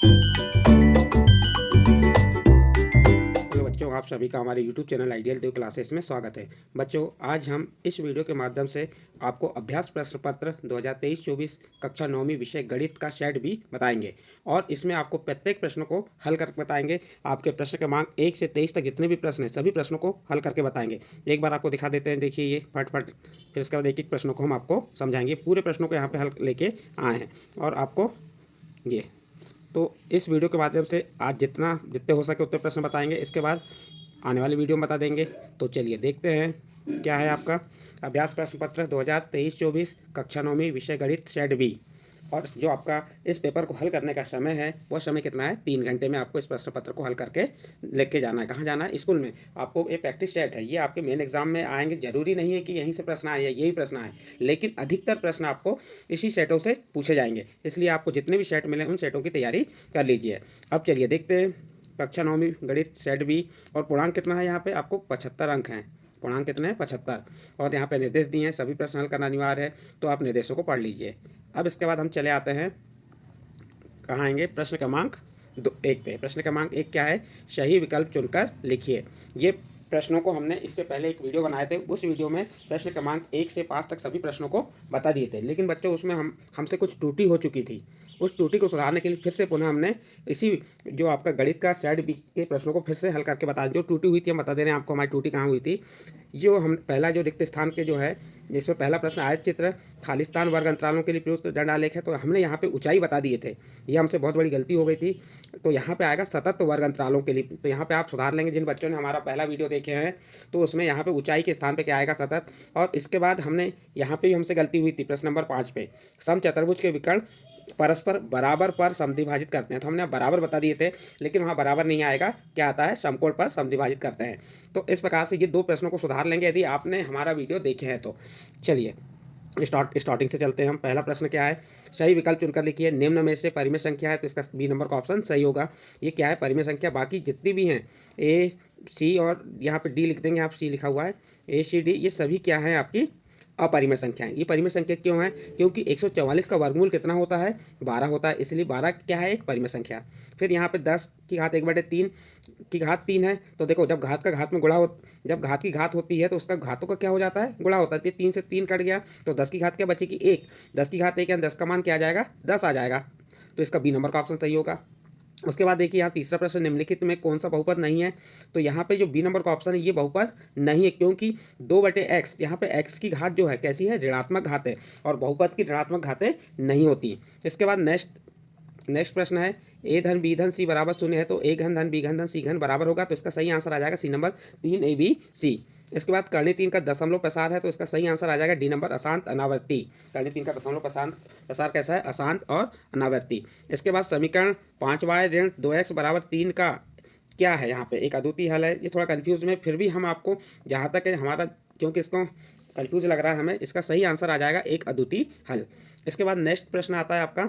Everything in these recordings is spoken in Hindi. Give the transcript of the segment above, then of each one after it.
हेलो बच्चों, आप सभी का हमारे YouTube चैनल आइडियल देव क्लासेस में स्वागत है। बच्चों, आज हम इस वीडियो के माध्यम से आपको अभ्यास प्रश्न पत्र 2023-24 कक्षा 9वीं विषय गणित का सेट भी बताएंगे और इसमें आपको प्रत्येक प्रश्न को हल करके बताएंगे। आपके प्रश्न क्रमांक 1 से 23 तक जितने भी प्रश्न हैं सभी प्रश्नों को हल करके बताएंगे। एक बार आपको दिखा देते हैं, देखिए ये फट फिर उसके बाद एक एक प्रश्नों को हम आपको समझाएंगे। पूरे प्रश्नों को यहाँ पे हल लेके आए हैं और आपको ये तो इस वीडियो के माध्यम से आज जितने हो सके उतने प्रश्न बताएंगे। इसके बाद आने वाली वीडियो में बता देंगे। तो चलिए देखते हैं क्या है आपका अभ्यास प्रश्न पत्र 2023-24 कक्षा 9वीं विषय गणित सेट बी। और जो आपका इस पेपर को हल करने का समय है वह समय कितना है, 3 घंटे में आपको इस प्रश्न पत्र को हल करके लेके जाना है। कहाँ जाना है? स्कूल में। आपको ये प्रैक्टिस सेट है, ये आपके मेन एग्जाम में आएंगे। जरूरी नहीं है कि यहीं से प्रश्न आए या यही प्रश्न आए, लेकिन अधिकतर प्रश्न आपको इसी सेटों से पूछे जाएंगे। इसलिए आपको जितने भी सेट मिले उन सेटों की तैयारी कर लीजिए। अब चलिए देखते हैं कक्षा 9वीं गणित सेट बी। और पूर्णांक कितना है यहाँ पे? आपको 75 अंक हैं। पूर्णांक कितने हैं? 75। और यहाँ पे निर्देश दिए हैं, सभी प्रश्न हल करना अनिवार्य है, तो आप निर्देशों को पढ़ लीजिए। अब इसके बाद हम चले आते हैं, कहाँ आएंगे? प्रश्न क्रमांक 1 पे। प्रश्न क्रमांक 1 क्या है? सही विकल्प चुनकर लिखिए। ये प्रश्नों को हमने इसके पहले एक वीडियो बनाए थे। उस वीडियो में प्रश्न क्रमांक 1 से 5 तक सभी प्रश्नों को बता दिए थे, लेकिन बच्चों उसमें हमसे कुछ त्रुटि हो चुकी थी। उस त्रुटि को सुधारने के लिए फिर से पुनः हमने इसी जो आपका गणित का सेट बी के प्रश्नों को फिर से हल करके बता, जो त्रुटि हुई थी हम बता दे रहे हैं आपको हमारी त्रुटि कहाँ हुई थी। जो हम पहला जो रिक्त स्थान के जो है, जिसमें पहला प्रश्न आयत चित्र खालिस्तान वर्ग अंतरालों के लिए प्रयुक्त दंड आलेख है, तो हमने यहाँ पे ऊंचाई बता दिए थे। ये हमसे बहुत बड़ी गलती हो गई थी। तो यहाँ पे आएगा सतत वर्ग अंतरालों के लिए। तो यहाँ पे आप सुधार लेंगे। जिन बच्चों ने हमारा पहला वीडियो देखे हैं तो उसमें यहाँ पे ऊंचाई के स्थान पे क्या आएगा? सतत। और इसके बाद हमने यहाँ पे भी हमसे गलती हुई थी प्रश्न नंबर 5 पे, समचतुर्भुज के विकर्ण परस्पर बराबर पर समद्विभाजित करते हैं। तो हमने बराबर बता दिए थे, लेकिन वहाँ बराबर नहीं आएगा, क्या आता है? समकोण पर समद्विभाजित करते हैं। तो इस प्रकार से ये 2 प्रश्नों को सुधार लेंगे यदि आपने हमारा वीडियो देखे हैं तो। चलिए स्टार्टिंग से चलते हैं हम। पहला प्रश्न क्या है? सही विकल्प चुनकर लिखिए। निम्न में से परिमेय संख्या है, तो इसका बी नंबर का ऑप्शन सही होगा। ये क्या है? परिमेय संख्या। बाकी जितनी भी हैं ए सी और यहाँ पे डी लिख देंगे, आप सी लिखा हुआ है, ए सी डी, ये सभी क्या है? आपकी अपरिमेय संख्याएं। ये परिमेय संख्या क्यों है? क्योंकि 144 का वर्गमूल कितना होता है? 12 होता है, इसलिए 12 क्या है? एक परिमेय संख्या। फिर यहाँ पे 10 की घात 1/3 की घात 3 है। तो देखो, जब घात का घात में गुणा हो, जब घात की घात होती है तो उसका घातों का क्या हो जाता है? गुणा होता है। 3 से 3 कट गया, तो 10 की घात क्या बचेगी? 1। 10 की घात 1 है, 10 का मान क्या आ जाएगा? 10 आ जाएगा। तो इसका बी नंबर का ऑप्शन सही होगा। उसके बाद देखिए यहाँ तीसरा प्रश्न, निम्नलिखित में कौन सा बहुपद नहीं है? तो यहाँ पे जो बी नंबर का ऑप्शन है ये बहुपद नहीं है, क्योंकि 2/x, यहाँ पे x की घात जो है कैसी है? ऋणात्मक घात है, और बहुपद की ऋणात्मक घातें नहीं होती। इसके बाद नेक्स्ट प्रश्न है, ए धन बी धन सी बराबर 0 है, तो ए घन धन बी घन धन सी घन बराबर होगा। तो इसका सही आंसर आ जाएगा सी नंबर 3 ए बी सी। इसके बाद कर्णी 3 का दशमलव प्रसार है, तो इसका सही आंसर आ जाएगा डी नंबर अशांत अनावर्ती। कर्णी 3 का दशमलव प्रसार कैसा है? अशांत और अनावर्ती। इसके बाद समीकरण 5y ऋण 2x बराबर 3 का क्या है? यहाँ पे एक अद्वितीय हल है। ये थोड़ा कंफ्यूज में, फिर भी हम आपको जहाँ तक है हमारा, क्योंकि इसको कंफ्यूज लग रहा है हमें, इसका सही आंसर आ जाएगा एक अद्वितीय हल। इसके बाद नेक्स्ट प्रश्न आता है आपका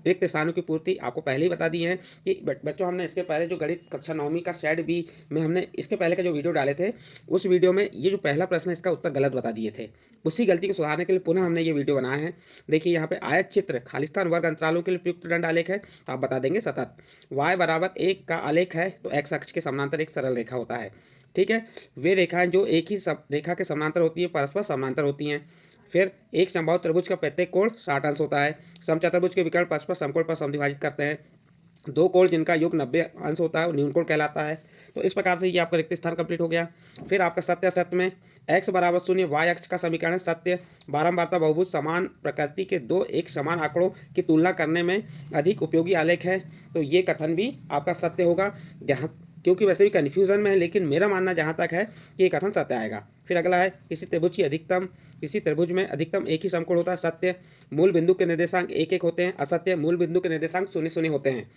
रिक्त स्थानों की पूर्ति। आपको पहले ही बता दिए हैं कि बच्चों हमने इसके पहले जो गणित कक्षा 9वीं का सेट बी में हमने इसके पहले का जो वीडियो डाले थे, उस वीडियो में ये जो पहला प्रश्न है इसका उत्तर गलत बता दिए थे। उसी गलती को सुधारने के लिए पुनः हमने ये वीडियो बनाया है। देखिए यहाँ पे आयत चित्र खालिस्तान वर्ग अंतरालों के लिए प्रयुक्त दंड आलेख है, तो आप बता देंगे सतत। y बराबर 1 का आलेख है, तो x अक्ष के समानांतर एक सरल रेखा होता है। ठीक है, वे रेखाएं जो एक ही रेखा के समानांतर होती है परस्पर समानांतर होती हैं। फिर एक समबाहु त्रिभुज का प्रत्येक कोण 60 अंश होता है। समचतुर्भुज के विकर्ण परस्पर समकोण पर समद्विभाजित करते हैं। 2 कोण जिनका योग 90 अंश होता है वो न्यून कोण कहलाता है। तो इस प्रकार से ये आपका रिक्त स्थान कंप्लीट हो गया। फिर आपका सत्य असत्य में x बराबर 0 y अक्ष का समीकरण है सत्य। बारंबारता बहुभुज समान प्रकृति के दो एक समान आंकड़ों की तुलना करने में अधिक उपयोगी आलेख है, तो ये कथन भी आपका सत्य होगा। जहाँ क्योंकि वैसे भी कन्फ्यूजन में है, लेकिन मेरा मानना जहाँ तक है कि ये कथन सत्य आएगा। फिर अगला है, किसी त्रिभुज में अधिकतम एक ही समकोण होता है, सत्य। मूल बिंदु के निर्देशांक 1 1 होते हैं, असत्य। मूल बिंदु के निर्देशांक 0 0 होते हैं।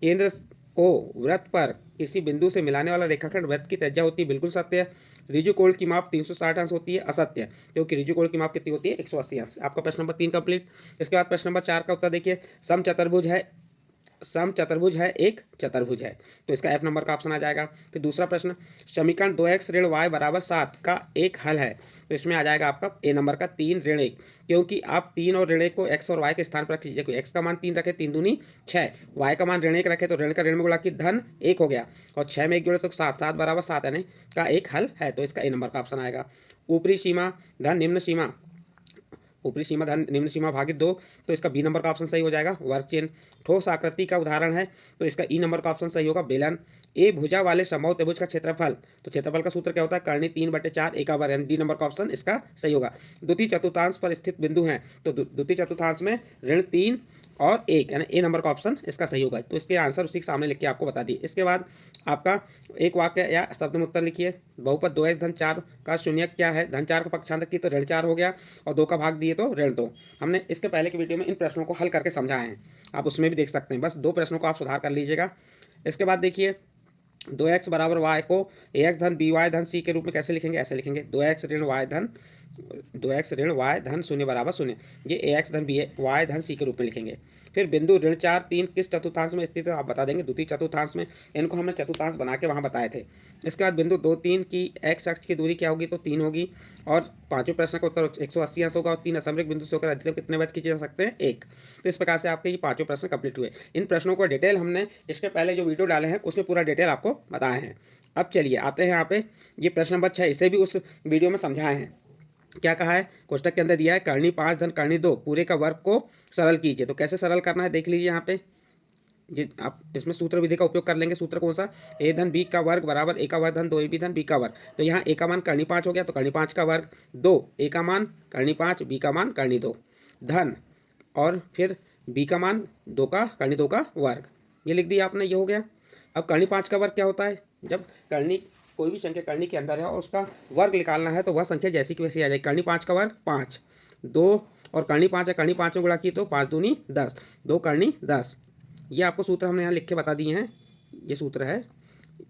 केंद्र को वृत्त पर किसी बिंदु से मिलाने वाला रेखाखंड वृत्त की त्रिज्या होती है, बिल्कुल सत्य। ऋजु कोण की माप 360 अंश होती है, असत्य, क्योंकि ऋजु कोण की माप कितनी होती है? 180 अंश। आपका प्रश्न नंबर 3 कंप्लीट। इसके बाद प्रश्न नंबर 4 का उत्तर देखिए, समचतुर्भुज है सम चतुर्भुज है एक चतुर्भुज है, तो इसका F नंबर का ऑप्शन आ जाएगा। फिर दूसरा प्रश्न, समीकरण 2x ऋण y बराबर 7 का एक हल है, तो इसमें आ जाएगा आपका ए नंबर का 3 ऋण 1, क्योंकि आप 3 और ऋण 1 को x और y के स्थान पर रख लीजिए। कोई x का मान 3 रखे 3 दूनी 6, y का मान ऋण 1 रखे तो ऋण का ऋण में गुणा की धन 1 हो गया, और 6 में 1 जोड़े तो 7, 7 बराबर 7 यानी का एक हल है, तो इसका ए नंबर का ऑप्शन आएगा। ऊपरी सीमा धन निम्न सीमा, ऊपरी सीमा धन निम्न सीमा भागित 2, तो इसका बी नंबर का ऑप्शन सही हो जाएगा। वर्ग चिन्ह ठोस आकृति का उदाहरण है, तो इसका ई नंबर का ऑप्शन सही होगा। बेलन ए भुजा वाले समबाहु त्रिभुज का क्षेत्रफल, तो क्षेत्रफल का सूत्र क्या होता है, कर्णी 3/4 एका वर्ग, यानी डी नंबर का ऑप्शन इसका सही होगा। द्वितीय चतुर्थांश पर स्थित बिंदु हैं, तो द्वितीय चतुर्थांश में ऋण 3 और 1 यानी ए नंबर का ऑप्शन इसका सही होगा। तो इसके आंसर उसी के सामने लिख के आपको बता दिए। इसके बाद आपका एक वाक्य या शब्द में उत्तर लिखिए। बहुपद 2x धन 4 का शून्यक क्या है, धन 4 का पक्षांतर की तो ऋण 4 हो गया, और 2 का भाग दिए तो ऋण 2। हमने इसके पहले की वीडियो में इन प्रश्नों को हल करके समझाए हैं, आप उसमें भी देख सकते हैं। बस 2 प्रश्नों को आप सुधार कर लीजिएगा। इसके बाद देखिए 2x बराबर y को ax धन by धन c के रूप में कैसे लिखेंगे, ऐसे लिखेंगे 2x ऋण y धन 0 बराबर 0, ये ax धन by धन c के रूप में लिखेंगे। फिर बिंदु ऋण 4 3 किस चतुर्थांश में स्थित है आप बता देंगे, द्वितीय चतुर्थांश में, इनको हमने चतुर्थांश बना के वहाँ बताए थे। इसके बाद बिंदु 2 3 की x अक्ष की दूरी क्या होगी, तो 3 होगी, और पांचवें प्रश्न का उत्तर 180 अंश होगा, और 3 असममित बिंदु से होकर अधिकतम कितने व्यक्त खींचे जा सकते हैं, 1। तो इस प्रकार से आपके ये पांचों प्रश्न कंप्लीट हुए। इन प्रश्नों को डिटेल हमने इसके पहले जो वीडियो डाले हैं उसमें पूरा डिटेल आपको बताए हैं। अब चलिए आते हैं यहाँ पे, ये प्रश्न नंबर 6, इसे भी उस वीडियो में समझाए हैं। क्या कहा है, कोष्टक के अंदर दिया है कर्णी 5 धन कर्णी 2 पूरे का वर्ग को सरल कीजिए। तो कैसे सरल करना है देख लीजिए यहाँ पे, जी आप इसमें सूत्र विधि का उपयोग कर लेंगे। सूत्र कौन सा, a धन b का वर्ग बराबर a का वर्ग धन 2ab धन b का वर्ग। तो यहाँ a का मान कर्णी 5 हो गया, तो कर्णी 5 का वर्ग 2, a का मान कर्णी 5, b का मान कर्णी 2 धन, और फिर b का मान 2 का कर्णी 2 का वर्ग, ये लिख दिया आपने, ये हो गया। अब कर्णी 5 का वर्ग क्या होता है, जब कर्णी कोई भी संख्या कर्णी के अंदर है और उसका वर्ग निकालना है तो वह संख्या जैसी की वैसी आ जाएगी। कर्णी 5 का वर्ग 5, 2 और कर्णी 5 है, कर्णी 5 में गुणा की तो 5 दूनी 10, 2 कर्णी 10। ये आपको सूत्र हमने यहाँ लिख के बता दिए हैं, ये सूत्र है,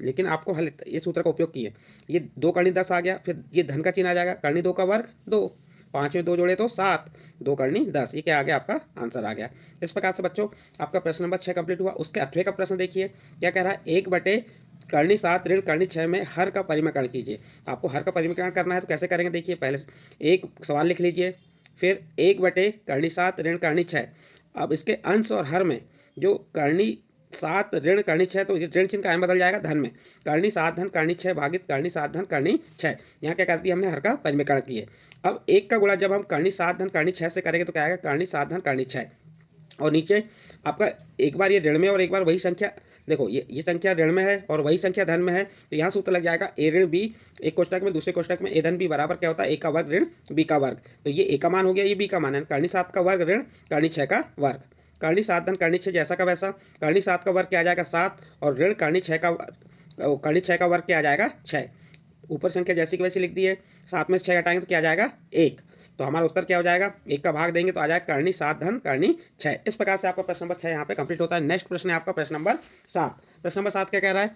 लेकिन आपको हल ये सूत्र का उपयोग किए। ये 2 कर्णी 10 आ गया, फिर ये धन का चिन्ह आ जाएगा, कर्णी 2 का वर्ग 2, 5 में 2 जोड़े तो 7, 2 कर्णी 10, ये क्या आ गया, आपका आंसर आ गया। इस प्रकार से बच्चों आपका प्रश्न नंबर 6 कंप्लीट हुआ। उसके 8वें का प्रश्न देखिए, क्या कह रहा है, 1/कर्णी 7 ऋण कर्णी 6 में हर का परिमीकरण कीजिए। आपको हर का परिमीकरण करना है तो कैसे करेंगे, देखिए पहले एक सवाल लिख लीजिए, फिर 1/कर्णी 7 ऋण कर्णी 6। अब इसके अंश और हर में जो कर्णी 7 ऋण कर्णी 6, तो ऋण चिन्ह का बदल जाएगा धन में, कर्णी 7 धन कर्णी 6 भागित कर्णी 7 धन कर्णी 6। यहाँ क्या कर दिया हमने, हर का परिमीकरण किए। अब 1 का गुणा जब हम कर्णी 7 धन कर्णी 6 से करेंगे तो क्या आएगा, कर्णी 7 धन कर्णी 6, और नीचे आपका एक बार ये ऋण में और एक बार वही संख्या, देखो ये संख्या ऋण में है और वही संख्या धन में है, तो यहाँ सूत्र लग जाएगा a ऋण b, एक कोष्टक में, दूसरे कोष्टक में a धन b बराबर क्या होता है, a का वर्ग ऋण b का वर्ग। तो ये a का मान हो गया, ये b का मान है, कर्णी 7 का वर्ग ऋण कर्णी 6 का वर्ग। कर्णी 7 धन कर्णी 6 जैसा का वैसा, कर्णी 7 का वर्ग क्या आ जाएगा 7, और ऋण कर्णी 6 का वर्ग क्या आ जाएगा 6। ऊपर संख्या जैसी की वैसी लिख दी है, 7 में से 6 घटाएंगे तो क्या आ जाएगा 1, तो हमारा उत्तर क्या हो जाएगा, 1 का भाग देंगे तो आ जाएगा कर्णी 7 धन कर्णी 6। इस प्रकार से आपका प्रश्न नंबर 6 यहाँ पे कंप्लीट होता है। नेक्स्ट प्रश्न है आपका प्रश्न नंबर 7। प्रश्न नंबर 7 क्या कह रहा है,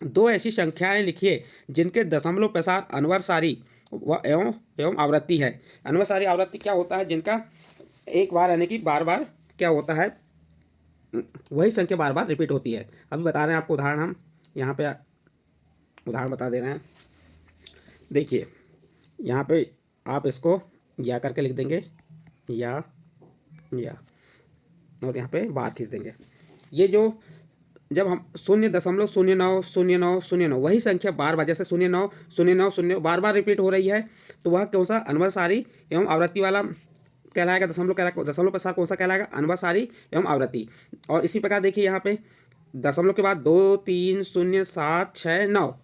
2 ऐसी संख्याएं लिखिए जिनके दशमलव प्रसार अनुवर्सारी एवं आवृत्ति है। अनुवर्सारी आवृत्ति क्या होता है, जिनका एक बार यानी कि बार बार क्या होता है, वही संख्या बार बार रिपीट होती है। अभी बता रहे हैं आपको उदाहरण, हम यहाँ पे उदाहरण बता दे रहे हैं। देखिए यहाँ पे आप इसको या करके लिख देंगे, या और यहाँ पे बार खींच देंगे। ये जो जब हम 0.090909 वही संख्या बार बार, जैसे 0909 बार बार रिपीट हो रही है, तो वह कौन सा अनुवर्सारी एवं आवृत्ति वाला कहलाएगा, दशमलव प्रसार कौन सा कहलाएगा, अनुवर्सारी एवं आवृत्ति। और इसी प्रकार देखिए यहाँ पे दशमलव के बाद 2 3 0 7 6 9,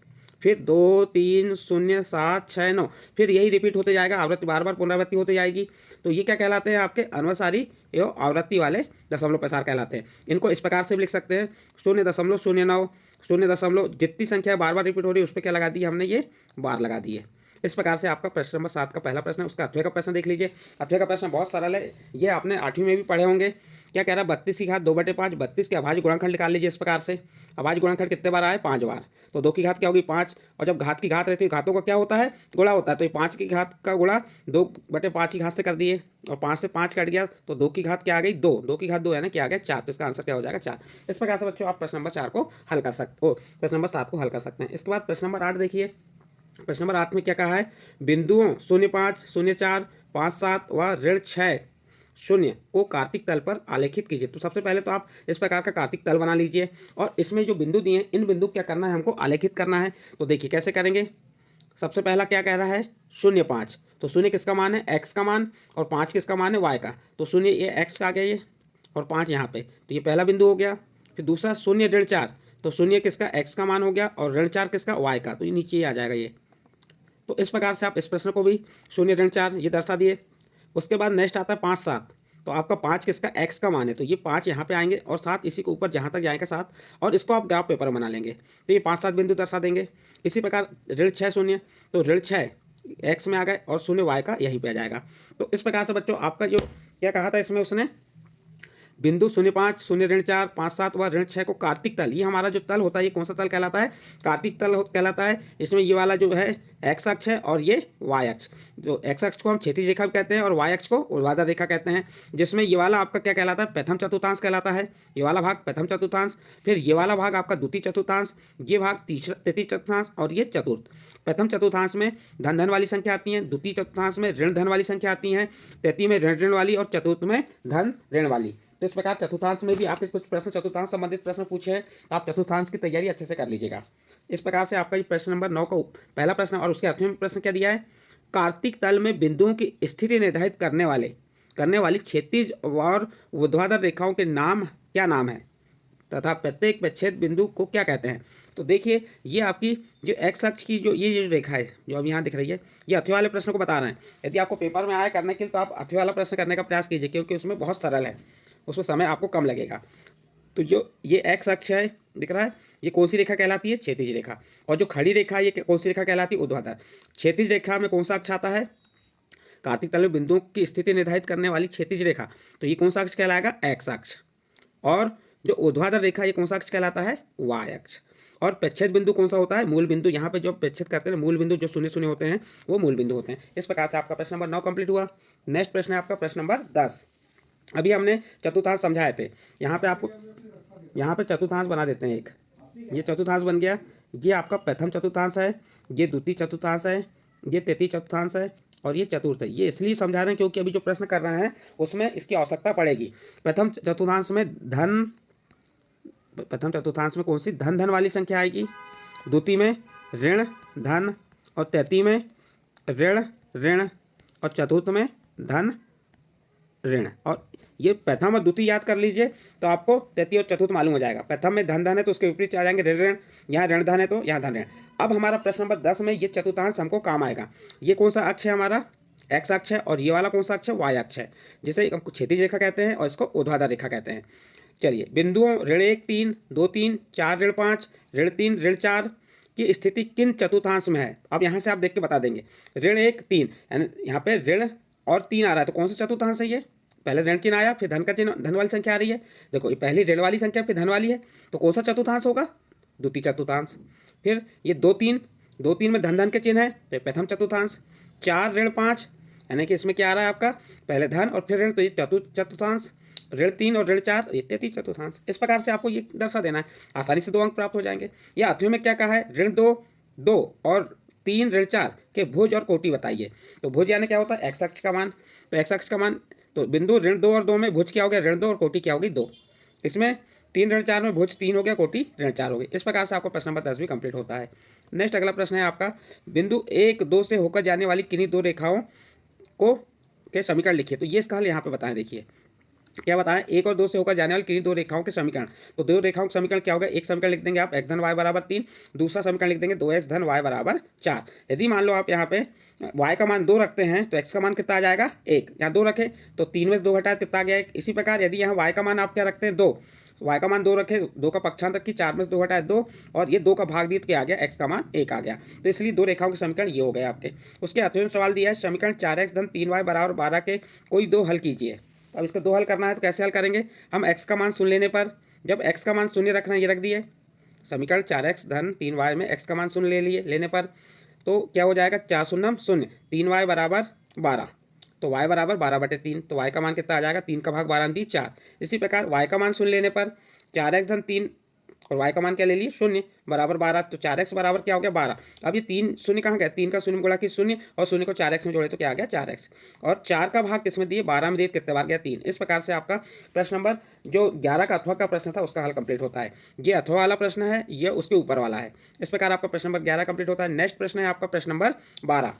फिर 2 3 0 7 6 9, फिर यही रिपीट होते जाएगा, आवृत्ति बार बार पुनरावृत्ति होती जाएगी। तो ये क्या कहलाते हैं, आपके अनुवर्सारी एवं आवृत्ति वाले दशमलव प्रसार कहलाते हैं। इनको इस प्रकार से भी लिख सकते हैं, 0.09 0, जितनी संख्या बार बार रिपीट हो रही है उस पर क्या लगा दिया हमने, ये बार लगा दिए। इस प्रकार से आपका प्रश्न नंबर 7 का पहला प्रश्न है। उसका 8वें का प्रश्न देख लीजिए। 8वें का प्रश्न बहुत सरल है, ये आपने 8वीं में भी पढ़े होंगे। क्या कह रहा है 32 की घात 2/5, 32 के अभाज्य गुणनखंड निकाल लीजिए इस प्रकार से। अभाज्य गुणनखंड कितने बार आए, 5 बार, तो 2 की घात क्या होगी 5, और जब घात की घात रहती है घातों का क्या होता है, गुणा होता है, तो ये 5 की घात का गुणा 2/5 की घात से कर दिए, और 5 से 5 कट गया, तो 2 की घात क्या आ गई 2, 2 की घात 2 है ना, क्या आ गया 4, तो इसका आंसर क्या हो जाएगा 4। इस प्रकार से बच्चों आप प्रश्न नंबर 4 को हल कर सकते हो, प्रश्न नंबर 7 को हल कर सकते हैं। इसके बाद प्रश्न नंबर 8 देखिए। प्रश्न नंबर 8 में क्या कहा है, बिंदुओं 0,5, 0,4, 5,7 व ऋण 6 शून्य को कार्तिक तल पर आलेखित कीजिए। तो सबसे पहले तो आप इस प्रकार का कार्तिक तल बना लीजिए, और इसमें जो बिंदु दिए हैं इन बिंदु क्या करना है, हमको आलेखित करना है। तो देखिए कैसे करेंगे। सबसे पहला क्या कह रहा है 0,5, तो 0 किसका मान है x का मान, और 5 किसका मान है y का, तो 0 ये x का आ गया ये, और 5 यहाँ पे, तो ये पहला बिंदु हो गया। फिर दूसरा 0,4, तो 0 किसका x का मान हो गया, और 4 किसका y का, तो ये नीचे ही आ जाएगा ये। तो इस प्रकार से आप इस प्रश्न को भी 0,4 ये दर्शा दिए। उसके बाद नेक्स्ट आता है 5,7, तो आपका 5 किसका x का मान है, तो ये 5 यहाँ पे आएंगे, और 7 इसी के ऊपर जहाँ तक जाएगा 7, और इसको आप ग्राफ पेपर में बना लेंगे, तो ये 5-7 बिंदु दर्शा देंगे। इसी प्रकार ऋण 6 शून्य, तो ऋण 6 x में आ गए, और 0 y का यहीं पे आ जाएगा। तो इस प्रकार से बच्चों आपका जो क्या कहा था इसमें उसने, बिंदु 0,5, 0,4, 5,7 व ऋण 6 को कार्तिक तल, ये हमारा जो तल होता है ये कौन सा तल कहलाता है, कार्तिक तल कहलाता है। इसमें ये वाला जो है एक्स अक्ष है, और ये वाई अक्ष, जो एक्स अक्ष को हम क्षैतिज रेखा भी कहते हैं, और वाई अक्ष को ऊर्ध्वाधर रेखा कहते हैं। जिसमें ये वाला आपका क्या कहलाता है, प्रथम चतुर्थांश कहलाता है, ये वाला भाग प्रथम चतुर्थांश, फिर ये वाला भाग आपका द्वितीय चतुर्थांश, ये भाग तृतीय चतुर्थांश, और ये चतुर्थ। प्रथम चतुर्थांश में धन धन वाली संख्या आती है, द्वितीय चतुर्थांश में ऋण धन वाली संख्या आती है, तृतीय में ऋण ऋण वाली, और चतुर्थ में धन ऋण वाली। तो इस प्रकार चतुर्थांश में भी आपके कुछ प्रश्न चतुर्थांश संबंधित प्रश्न पूछे हैं, आप चतुर्थांश की तैयारी अच्छे से कर लीजिएगा। इस प्रकार से आपका ये प्रश्न नंबर 9 का पहला प्रश्न, और उसके 8वें प्रश्न क्या दिया है, कार्तिक तल में बिंदुओं की स्थिति निर्धारित करने वाली क्षैतिज और ऊर्ध्वाधर रेखाओं के नाम क्या नाम है, तथा प्रत्येक प्रच्छेद बिंदु को क्या कहते हैं। तो देखिए ये आपकी जो एक्स अक्ष की जो ये रेखा है जो अब यहाँ दिख रही है, ये अथवे वाले प्रश्न को बता रहे हैं। यदि आपको पेपर में आया करने के लिए तो आप अथवे वाला प्रश्न करने का प्रयास कीजिए, क्योंकि उसमें बहुत सरल है, उसमें समय आपको कम लगेगा। तो जो ये एक्स अक्ष है दिख रहा है, ये कौन सी रेखा कहलाती है, क्षैतिज रेखा, और जो खड़ी रेखा है ये कौन सी रेखा कहलाती है, ऊर्ध्वाधर। क्षैतिज रेखा में कौन सा अक्ष आता है, कार्तिक तल में बिंदुओं की स्थिति निर्धारित करने वाली क्षैतिज रेखा, तो ये कौन सा अक्ष कहलाएगा, एक्स अक्ष। और जो ऊर्ध्वाधर रेखा ये कौन सा अक्ष कहलाता है, वाई अक्ष। और प्रच्छेद बिंदु कौन सा होता है, मूल बिंदु। यहाँ पे जो प्रच्छेद करते हैं मूल बिंदु जो शून्य शून्य होते हैं वो मूल बिंदु होते हैं। इस प्रकार से आपका प्रश्न नंबर 9 कंप्लीट हुआ। नेक्स्ट प्रश्न है आपका प्रश्न नंबर 10। अभी हमने चतुर्थांश समझाए थे, यहाँ पे आपको यहाँ पे चतुर्थांश बना देते हैं एक, ये चतुर्थांश बन गया, ये आपका प्रथम चतुर्थांश है, ये द्वितीय चतुर्थांश है, ये तृतीय चतुर्थांश है, और ये चतुर्थ है। ये इसलिए समझा रहे हैं क्योंकि अभी जो प्रश्न कर रहे हैं उसमें इसकी आवश्यकता पड़ेगी। प्रथम चतुर्थांश में कौन सी धन धन वाली संख्या आएगी, द्वितीय में ऋण धन, और तृतीय में ऋण ऋण, और चतुर्थ में धन ऋण। और ये प्रथम और द्वितीय याद कर लीजिए तो आपको तृतीय और चतुर्थ मालूम हो जाएगा। प्रथम में धन धन है तो उसके विपरीत आ जाएंगे ऋण ऋण, यहाँ ऋण धन है तो यहाँ धन ऋण। अब हमारा प्रश्न नंबर 10 में ये चतुर्थांश हमको काम आएगा। ये कौन सा अक्ष है हमारा, एक्स अक्ष है, और ये वाला कौन सा अक्ष है, वाई अक्ष है, जिसे हमको क्षैतिज रेखा कहते हैं और इसको ऊर्ध्वाधर रेखा कहते हैं। चलिए बिंदुओं ऋण 1 3 2 3 4 ऋण 5 ऋण 3 ऋण 4 की स्थिति किन चतुर्थांश में है। अब यहाँ से आप देख के बता देंगे, ऋण 1 3 यानी यहाँ पे ऋण और 3 आ रहा है तो कौन सा चतुर्थांश है, ये पहले ऋण चिन्ह आया फिर धन का चिन्ह, धन वाली संख्या आ रही है। देखो ये पहली ऋण वाली संख्या फिर धन वाली है, तो कौन सा चतुर्थांश होगा, द्वितीय चतुर्थांश। फिर ये 2 3 में धन धन के चिन्ह है तो प्रथम चतुर्थांश। 4 ऋण 5 यानी कि इसमें क्या आ रहा है आपका, पहले धन और फिर ऋण, तो ये चतुर्थांश। ऋण 3 और ऋण 4 ये तृतीय चतुर्थांश। इस प्रकार से आपको ये दर्शा देना है, आसानी से 2 अंक प्राप्त हो जाएंगे। या अथवे में क्या कहा है, ऋण 2 2 और 3 ऋण 4 के भुज और कोटि बताइए। तो भुज यानी क्या होता है, एक्स अक्ष का मान, तो एक्स अक्ष का मान, तो बिंदु ऋण 2 और 2 में भुज क्या हो गया, ऋण 2, और कोटि क्या होगी 2। इसमें 3 ऋण 4 में भुज 3 हो गया, कोटि ऋण 4 हो गई। इस प्रकार से आपको प्रश्न नंबर 10 भी कंप्लीट होता है। नेक्स्ट अगला प्रश्न है आपका, बिंदु 1 2 से होकर जाने वाली किन्हीं 2 रेखाओं को के समीकरण लिखिए। तो ये इसका हल यहाँ पे बताएं, देखिए क्या बताएं, 1 और 2 से होकर जाने वाली किन्हीं 2 रेखाओं के समीकरण। तो 2 रेखाओं का समीकरण क्या होगा, एक समीकरण लिख देंगे आप x धन y बराबर 3, दूसरा समीकरण लिख देंगे 2x धन y बराबर 4। यदि मान लो आप यहाँ पे y का मान 2 रखते हैं तो x का मान कितना आ जाएगा 1, यहाँ 2 रखे तो 3 में से 2 घटाए कितना आ गया 1। इसी प्रकार यदि यहाँ y का मान आप क्या रखते हैं 2, y का मान 2 रखे, 2 का पक्षांतर की 4 में से 2 घटाए 2, और ये 2 का भाग दिए तो क्या आ गया, x का मान 1 आ गया। तो इसलिए 2 रेखाओं के समीकरण ये हो गए आपके। उसके अथवे में सवाल दिया है, समीकरण 4x धन 3y बराबर 12 के कोई 2 हल कीजिए। अब इसका 2 हल करना है तो कैसे हल करेंगे, हम x का मान शून्य लेने पर, जब x का मान शून्य रखना है ये रख दिए, समीकरण 4x धन 3y में x का मान शून्य लेने पर तो क्या हो जाएगा, 4 शून्य शून्य, 3y बराबर 12, तो y बराबर 12/3, तो y का मान कितना आ जाएगा, 3 का भाग 12 दी 4। इसी प्रकार y का मान शून्य लेने पर 4x धन 3 और y का मान क्या ले लिए, शून्य बराबर 12, तो 4x बराबर क्या हो गया 12। अब ये 3 शून्य कहाँ गया, 3 का शून्य में गुणा कि शून्य और शून्य को 4x में जोड़े तो क्या आ गया 4x, और 4 का भाग किसमें दिए, 12 में दिए, कितने बार गया 3। इस प्रकार से आपका प्रश्न नंबर जो 11 का अथवा का प्रश्न था उसका हल कंप्लीट होता है। ये अथवा वाला प्रश्न है, ये उसके ऊपर वाला है। इस प्रकार आपका प्रश्न नंबर 11 कंप्लीट होता है। नेक्स्ट प्रश्न है आपका प्रश्न नंबर 12।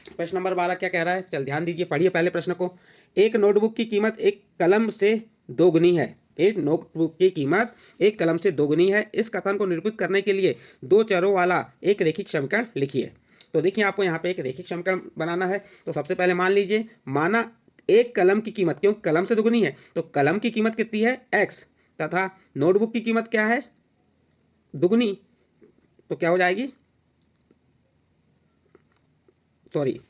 प्रश्न नंबर 12 क्या कह रहा है, चल ध्यान दीजिए, पढ़िए पहले प्रश्न को। एक नोटबुक की कीमत एक कलम से दोगुनी है, एक नोटबुक की कीमत एक कलम से दोगुनी है। इस कथन को निरूपित करने के लिए दो चरों वाला एक रैखिक समीकरण लिखिए। तो देखिए आपको यहाँ पे एक रैखिक समीकरण बनाना है। तो सबसे पहले मान लीजिए, माना एक कलम की कीमत, क्यों कलम से दोगुनी है तो कलम की कीमत कितनी है x, तथा नोटबुक की कीमत क्या है दुगुनी, तो क्या हो जाएगी, सॉरी,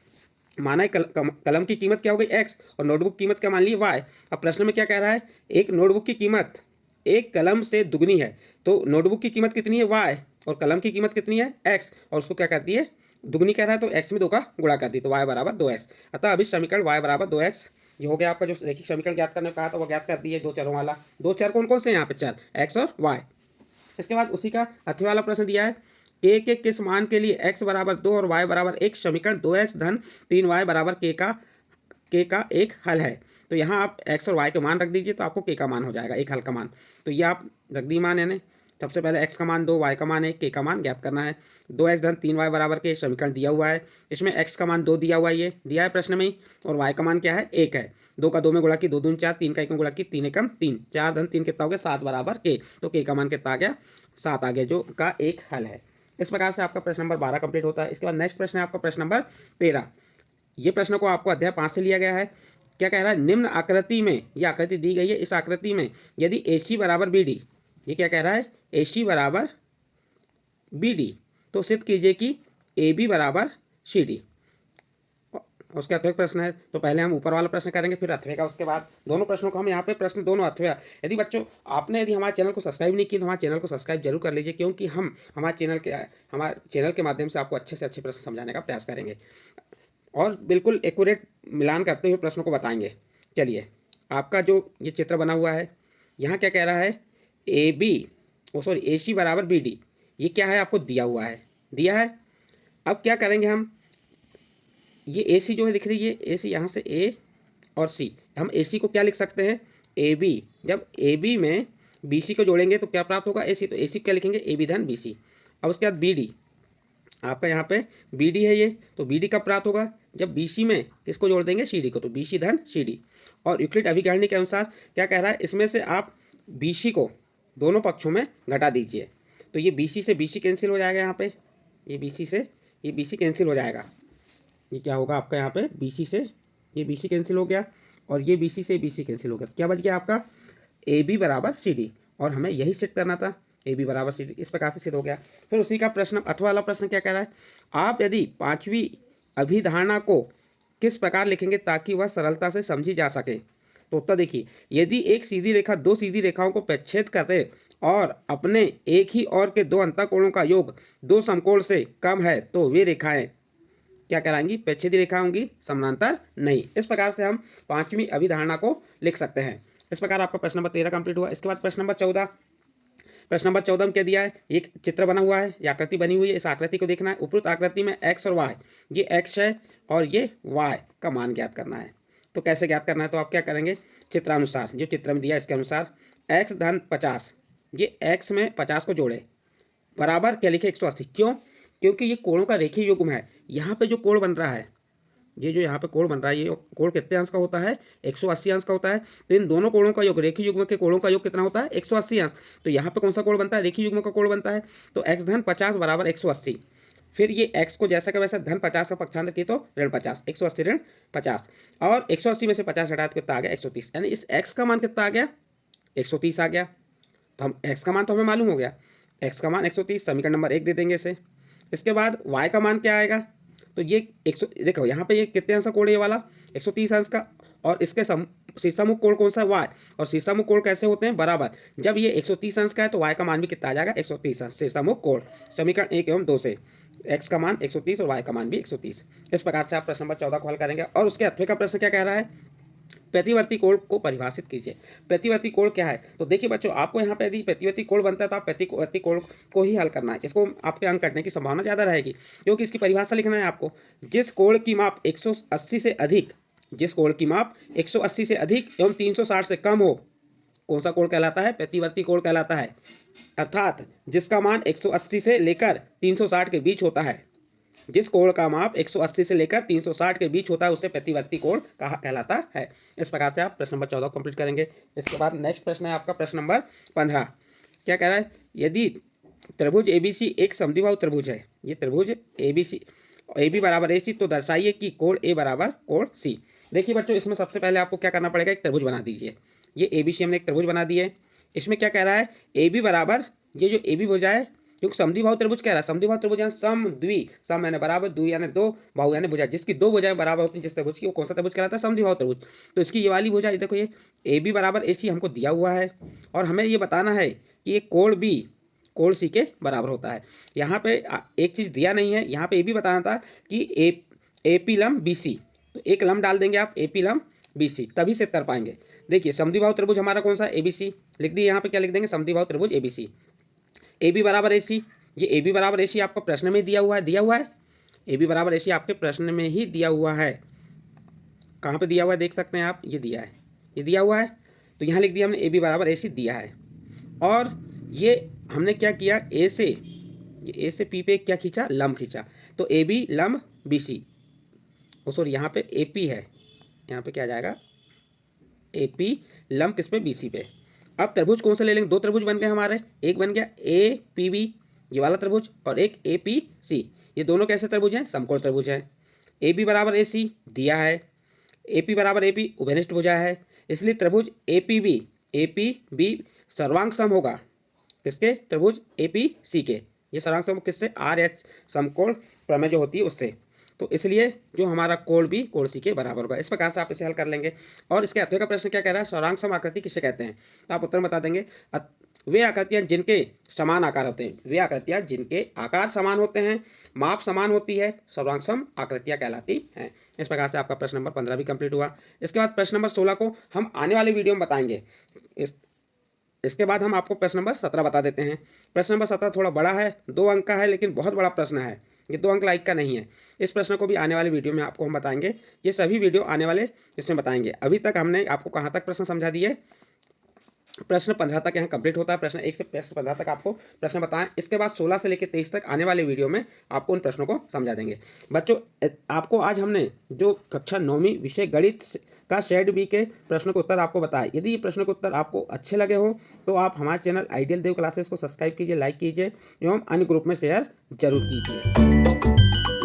माना कलम की कीमत क्या हो गई x और नोटबुक की कीमत क्या मान ली y। अब प्रश्न में क्या कह रहा है, एक नोटबुक की कीमत एक कलम से दुगनी है, तो नोटबुक की कीमत कितनी है y और कलम की कीमत कितनी है x, और उसको क्या कर दिए दुगनी कह रहा है तो x में 2 का गुणा कर दी, तो y बराबर 2x। अतः अभी समीकरण y बराबर 2x ये हो गया आपका। जो रैखिक समीकरण ज्ञात करने को कहा था वो ज्ञात कर दिए, दो चरों वाला। दो चर कौन कौन से हैं यहाँ पे, चर x और y। इसके बाद उसी का अथवा वाला प्रश्न दिया है, के किस मान के लिए x बराबर 2 और y बराबर 1 समीकरण 2x धन 3y बराबर के का एक हल है। तो यहाँ आप x और y के मान रख दीजिए तो आपको k का मान हो जाएगा, एक हल का मान। तो ये आप रख दी मान, यानी सबसे पहले x का मान 2, y का मान 1, k का मान ज्ञात करना है। 2x धन 3y बराबर के समीकरण दिया हुआ है, इसमें x का मान 2 दिया हुआ है, ये दिया है प्रश्न में ही, और y का मान क्या है 1 है। 2 का 2 में गुणा की 2 दूनी 4, 3 का 1 में गुणा की 3 एकम 3, 4 धन 3 कितना हो गया 7 बराबर k, तो k का मान कितना आ गया 7 आ गया, जो का एक हल है। इस प्रकार से आपका प्रश्न नंबर 12 कंप्लीट होता है। इसके बाद नेक्स्ट प्रश्न है आपका प्रश्न नंबर 13। ये प्रश्न को आपको अध्याय 5 से लिया गया है। क्या कह रहा है, निम्न आकृति में, ये आकृति दी गई है, इस आकृति में यदि AC बराबर BD, ये क्या कह रहा है AC बराबर BD, तो सिद्ध कीजिए कि AB बराबर CD। उसके अथवे प्रश्न है, तो पहले हम ऊपर वाला प्रश्न करेंगे फिर अथवे का। उसके बाद दोनों प्रश्नों को हम यहाँ पे प्रश्न दोनों अथवे। यदि बच्चों आपने यदि हमारे चैनल को सब्सक्राइब नहीं किया तो हमारे चैनल को सब्सक्राइब जरूर कर लीजिए, क्योंकि हम हमारे चैनल के माध्यम से आपको अच्छे से अच्छे प्रश्न समझाने का प्रयास करेंगे और बिल्कुल एक्यूरेट मिलान करते हुए प्रश्नों को बताएंगे। चलिए, आपका जो ये चित्र बना हुआ है, यहाँ क्या कह रहा है AC बराबर BD, ये क्या है आपको दिया हुआ है, दिया है। अब क्या करेंगे हम, ये AC जो है दिख रही है AC, यहाँ से A और C, हम AC को क्या लिख सकते हैं AB। जब AB में BC को जोड़ेंगे तो क्या प्राप्त होगा AC, तो AC क्या लिखेंगे AB धन BC। अब उसके बाद BD, आपका यहाँ पे BD है ये, तो BD कब प्राप्त होगा, जब BC में किसको जोड़ देंगे CD को, तो BC धन CD। और यूक्लिड अभिकरणी के अनुसार क्या कह रहा है, इसमें से आप BC को दोनों पक्षों में घटा दीजिए, तो ये BC से BC कैंसिल हो जाएगा, यहाँ पे ये BC से ये BC कैंसिल हो जाएगा। ये क्या होगा आपका, यहाँ पे BC से ये BC कैंसिल हो गया और ये BC से BC कैंसिल हो गया, तो क्या बच गया आपका AB बराबर CD, और हमें यही सिद्ध करना था AB बराबर CD। इस प्रकार से सिद्ध हो गया। फिर उसी का प्रश्न अथवा वाला प्रश्न क्या कह रहा है, आप यदि पांचवी अभिधारणा को किस प्रकार लिखेंगे ताकि वह सरलता से समझी जा सके। तो उत्तर देखिए, यदि एक सीधी रेखा दो सीधी रेखाओं को प्रच्छेद करे और अपने एक ही और के दो अंतःकोणों का योग दो समकोण से कम है तो वे रेखाएं क्या कहलाएंगी, प्रच्छेदी रेखा होंगी, समानांतर नहीं। इस प्रकार से हम पांचवी अभिधारणा को लिख सकते हैं। इस प्रकार आपका प्रश्न नंबर 13 कंप्लीट हुआ। इसके बाद प्रश्न नंबर 14। प्रश्न नंबर 14 में क्या दिया है, एक चित्र बना हुआ है, ये आकृति बनी हुई है, इस आकृति को देखना है। उपरोक्त आकृति में x और y, ये x है और ये y का मान ज्ञात करना है। तो कैसे ज्ञात करना है, तो आप क्या करेंगे, चित्रानुसार, जो चित्र में दिया है इसके अनुसार x धन 50, ये x में 50 को जोड़े बराबर क्या लिखे 180। क्यों, क्योंकि ये कोणों का रेखीय युग्म है। यहाँ पे जो कोण बन रहा है, ये जो यहाँ पे कोण बन रहा है, ये कोण कितने अंश का होता है 180 अंश का होता है। तो इन दोनों कोणों का योग, रेखीय युग्म के कोणों का योग कितना होता है 180 अंश। तो यहाँ पे कौन सा कोण बनता है, रेखीय युग्म का कोण बनता है। तो x धन 50 बराबर 180। फिर ये x को जैसा का वैसा धन 50 का पक्षांतर किए तो ऋण 50, 180 ऋण 50, और 180 में से 50 हटा तो कितना आ गया 130, यानी इस x का मान कितना आ गया 130 आ गया। तो हम x का मान तो हमें मालूम हो गया, x का मान 130, समीकरण नंबर 1 दे देंगे इसे। इसके बाद y का मान क्या आएगा, तो ये 100, देखो यहाँ पे ये कितने अंश का कोण है, ये वाला 130 अंश का, और इसके शीर्षामुख कोण कौन सा है, y। और शीर्षामुख कोण कैसे होते हैं, बराबर। जब ये 130 अंश का है तो y का मान भी कितना आ जाएगा, 130 अंश, शीर्षामुख कोण। समीकरण 1 एवं 2 से x का मान 130 और y का मान भी 130। इस प्रकार से आप प्रश्न नंबर 14 को हल करेंगे। और उसके अथवे का प्रश्न क्या कह रहा है, प्रतिवर्ती कोण को परिभाषित कीजिए। प्रतिवर्ती कोण क्या है, तो देखिए बच्चों, आपको यहाँ पे यदि प्रतिवर्ती कोण बनता है तो आप प्रतिवर्ती कोण को ही हल करना है। इसको आपके अंक कटने की संभावना ज़्यादा रहेगी, क्योंकि इसकी परिभाषा लिखना है आपको। जिस कोण की माप 180 से अधिक, जिस कोण की माप 180 से अधिक एवं 360 से कम हो, कौन सा कोण कहलाता है, प्रतिवर्ती कोण कहलाता है। अर्थात जिसका मान 180 से लेकर 360 के बीच होता है, जिस कोण का माप 180 से लेकर 360 के बीच होता है, उससे प्रतिवर्ती कोण कहलाता है। इस प्रकार से आप प्रश्न नंबर 14 कंप्लीट करेंगे। इसके बाद नेक्स्ट प्रश्न है आपका प्रश्न नंबर 15। क्या कह रहा है, यदि त्रिभुज एबीसी एक समद्विबाहु त्रिभुज है, ये त्रिभुज एबीसी, AB बराबर AC, तो दर्शाइए कि कोण A बराबर कोण C। देखिए बच्चों, इसमें सबसे पहले आपको क्या करना पड़ेगा, एक त्रिभुज बना दीजिए। ये ABC हमने एक त्रिभुज बना दिए। इसमें क्या कह रहा है, AB बराबर, ये जो AB भुजा है, क्योंकि समद्विबाहु त्रिभुज कह रहा है, समद्विबाहु त्रिभुज यानी समद्वि, सम यानी बराबर, द्वि यानी दो, बाहु यानी भुजा, जिसकी दो भुजाएं बराबर होती हैं जिस त्रिभुज की, वो कौन सा त्रिभुज कहलाता है, समद्विबाहु त्रिभुज। तो इसकी ये वाली भुजा, देखो ये AB बराबर AC हमको दिया हुआ है, और हमें ये बताना है कि ये कोण B कोण C के बराबर होता है। यहाँ पे एक चीज़ दिया नहीं है, यहाँ पे ये भी बताना था कि AP लंब BC, तो एक लंब डाल देंगे आप, AP लंब BC, तभी से कर पाएंगे। देखिए समद्विबाहु त्रिभुज हमारा कौन सा, ABC लिख दिए। यहाँ पे क्या लिख देंगे, समद्विबाहु त्रिभुज ABC। AB बराबर AC, ये AB बराबर AC आपको प्रश्न में दिया हुआ है, AB बराबर AC आपके प्रश्न में ही दिया हुआ है। कहाँ पे दिया हुआ है देख सकते हैं आप, ये दिया है, ये दिया हुआ है, तो यहाँ लिख दिया हमने AB बराबर AC दिया है। और ये हमने क्या किया, A से P पे क्या खींचा, लंब खींचा, तो AB लंब BC, ओ सॉरी यहाँ पे AP है, यहाँ पे क्या आ जाएगा, AP लंब किस पे, BC पे। अब त्रिभुज कौन से ले लेंगे, दो त्रिभुज बन गए हमारे, एक बन गया APB ये वाला त्रिभुज, और एक APC, ये दोनों कैसे त्रिभुज हैं, समकोण त्रिभुज हैं। AB बराबर AC दिया है, AP बराबर AP उभयनिष्ठ भुजा है, इसलिए त्रिभुज APB सर्वांग सम होगा किसके, त्रिभुज APC के। ये सर्वांग सम किससे, RH समकोण प्रमेय जो होती है उससे। तो इसलिए जो हमारा कोण B कोण C के बराबर होगा। इस प्रकार से आप इसे हल कर लेंगे। और इसके अथवे का प्रश्न क्या कह रहा है, सर्वांग सम आकृति किसे कहते हैं, तो आप उत्तर बता देंगे, वे आकृतियाँ जिनके समान आकार होते हैं, वे आकृतियाँ जिनके आकार समान होते हैं, माप समान होती है, सर्वांग सम आकृतियाँ कहलाती हैं। इस प्रकार से आपका प्रश्न नंबर 15 भी कंप्लीट हुआ। इसके बाद प्रश्न नंबर 16 को हम आने वाले वीडियो में बताएंगे। इसके बाद हम आपको प्रश्न नंबर 17 बता देते हैं। प्रश्न नंबर 17 थोड़ा बड़ा है, 2 अंक का है, लेकिन बहुत बड़ा प्रश्न है, ये 2 अंक लाइक का नहीं है। इस प्रश्न को भी आने वाले वीडियो में आपको हम बताएंगे। ये सभी वीडियो आने वाले इसमें बताएंगे। अभी तक हमने आपको कहाँ तक प्रश्न समझा दिए, प्रश्न 15 तक यहाँ कंप्लीट होता है। प्रश्न 1 से प्रश्न 15 तक आपको प्रश्न बताएं। इसके बाद 16 से लेकर 23 तक आने वाले वीडियो में आपको उन प्रश्नों को समझा देंगे। बच्चों, आपको आज हमने जो कक्षा 9वीं विषय गणित का शेड बी के प्रश्नों के उत्तर आपको बताए। यदि ये प्रश्नों के उत्तर आपको अच्छे लगे हो तो आप हमारे चैनल आइडियल देव क्लासेस को सब्सक्राइब कीजिए, लाइक कीजिए एवं अन्य ग्रुप में शेयर जरूर कीजिए।